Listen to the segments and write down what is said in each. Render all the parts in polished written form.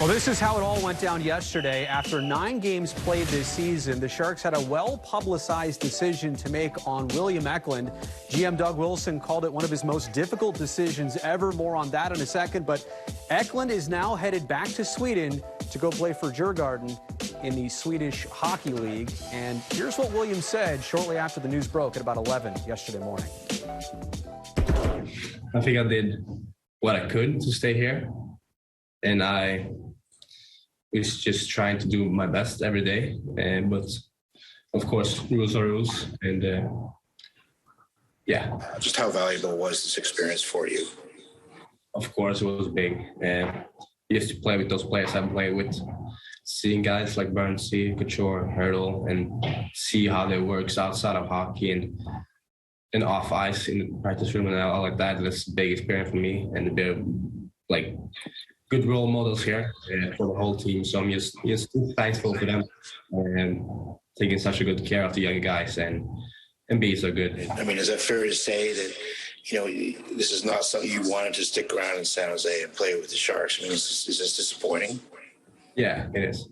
Well, this is how it all went down yesterday. After 9 games played this season, the Sharks had a well-publicized decision to make on William Eklund. GM Doug Wilson called it one of his most difficult decisions ever. More on that in a second. But Eklund is now headed back to Sweden to go play for Djurgardens in the Swedish Hockey League. And here's what William said shortly after the news broke at about 11 yesterday morning. I think I did what I could to stay here. And I was just trying to do my best every day. But of course, rules are rules. And yeah. Just how valuable was this experience for you? Of course, it was big. Just to play with those players I play with, seeing guys like Burnsy, Couture, Hurdle, and see how they works outside of hockey and off ice in the practice room and all like that. That's a big experience for me, and they're like good role models here for the whole team. So I'm just thankful for them and taking such a good care of the young guys and being so good. I mean, is it fair to say that, you know, this is not something you wanted to stick around in San Jose and play with the Sharks? I mean, is this disappointing? Yeah, it is.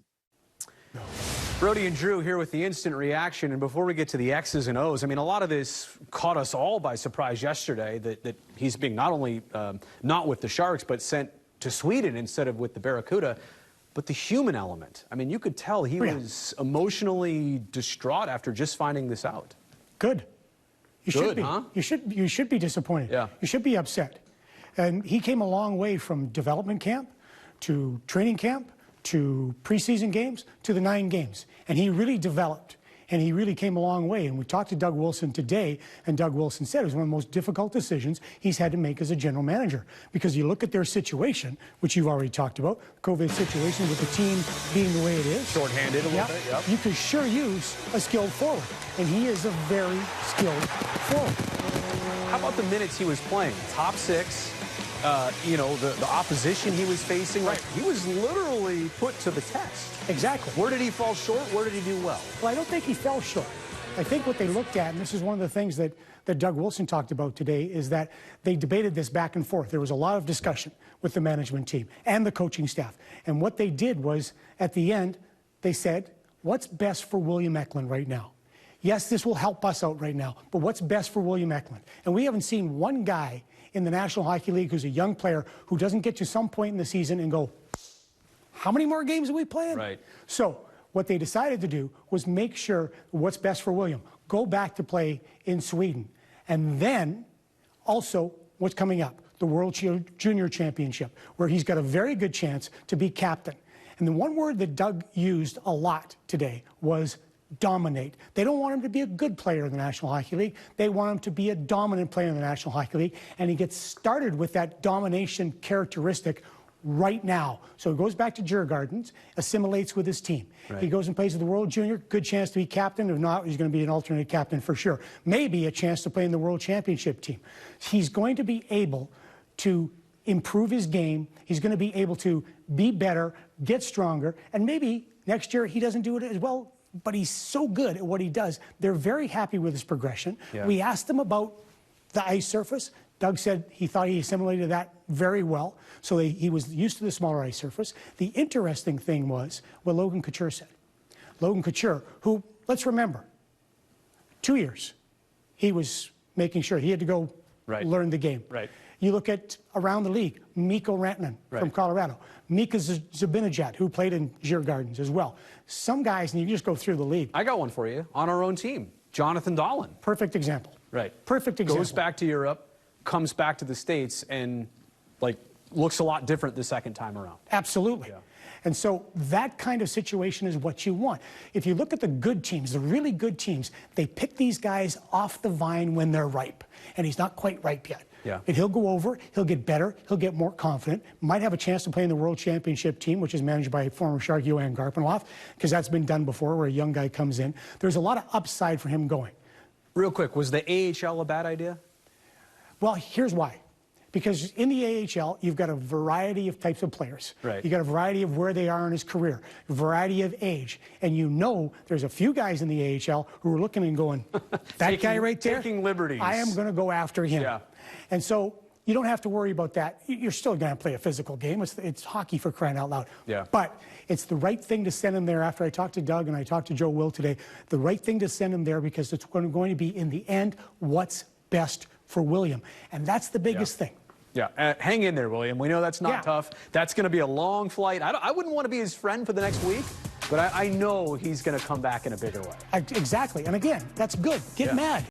Brody and Drew here with the instant reaction. And before we get to the X's and O's, I mean, a lot of this caught us all by surprise yesterday that he's being not only not with the Sharks, but sent to Sweden instead of with the Barracuda. But the human element, I mean, you could tell he was emotionally distraught after just finding this out. Good. You should be. Huh? You should be disappointed. Yeah. You should be upset. And he came a long way from development camp to training camp to preseason games to the 9 games. And he really developed. And he really came a long way. And we talked to Doug Wilson today, and Doug Wilson said it was one of the most difficult decisions he's had to make as a general manager. Because you look at their situation, which you've already talked about, COVID situation with the team being the way it is. Short-handed a little bit, yep. You could sure use a skilled forward. And he is a very skilled forward. How about the minutes he was playing? Top 6, you know, the opposition he was facing. Right. He was literally put to the test. Exactly. Where did he fall short? Where did he do well? Well, I don't think he fell short. I think what they looked at, and this is one of the things that Doug Wilson talked about today, is that they debated this back and forth. There was a lot of discussion with the management team and the coaching staff. And what they did was, at the end, they said, what's best for William Eklund right now? Yes, this will help us out right now, but what's best for William Eklund? And we haven't seen one guy in the National Hockey League who's a young player who doesn't get to some point in the season and go, how many more games are we playing? Right. So what they decided to do was make sure what's best for William. Go back to play in Sweden. And then also what's coming up, the World Junior Championship, where he's got a very good chance to be captain. And the one word that Doug used a lot today was dominate. They don't want him to be a good player in the National Hockey League. They want him to be a dominant player in the National Hockey League. And he gets started with that domination characteristic right now. So he goes back to Djurgardens, assimilates with his team. Right. He goes and plays with the World Junior, good chance to be captain. If not, he's going to be an alternate captain for sure. Maybe a chance to play in the World Championship team. He's going to be able to improve his game. He's going to be able to be better, get stronger, and maybe next year he doesn't do it as well, but he's so good at what he does. They're very happy with his progression. Yeah. We asked him about the ice surface. Doug said he thought he assimilated that very well, so he was used to the smaller ice surface. The interesting thing was what Logan Couture said. Logan Couture, who, let's remember, 2 years, he was making sure he had to go learn the game. Right. You look at around the league, Mikko Rantanen from Colorado, Mika Zibanejad, who played in Djurgardens as well. Some guys, and you just go through the league. I got one for you on our own team, Jonathan Dahlen. Perfect example. Right. Perfect example. Goes back to Europe, comes back to the States, and like looks a lot different the second time around. Absolutely. Yeah. And so that kind of situation is what you want. If you look at the good teams, the really good teams, they pick these guys off the vine when they're ripe. And he's not quite ripe yet. Yeah. And he'll go over, he'll get better, he'll get more confident, might have a chance to play in the World Championship team, which is managed by former Shark Johan Garpenhoff, because that's been done before where a young guy comes in. There's a lot of upside for him going. Real quick, was the AHL a bad idea? Well, here's why. Because in the AHL, you've got a variety of types of players. Right. You've got a variety of where they are in his career, a variety of age. And you know there's a few guys in the AHL who are looking and going, that guy right there, taking liberties. I am going to go after him. Yeah. And so you don't have to worry about that. You're still going to play a physical game. It's hockey, for crying out loud. Yeah. But it's the right thing to send him there. After I talked to Doug and I talked to Joe Will today, the right thing to send him there because it's going to be, in the end, what's best for William. And that's the biggest thing. Yeah, hang in there, William. We know that's not tough. That's going to be a long flight. I wouldn't want to be his friend for the next week, but I know he's going to come back in a bigger way. Exactly. And again, that's good. Get mad.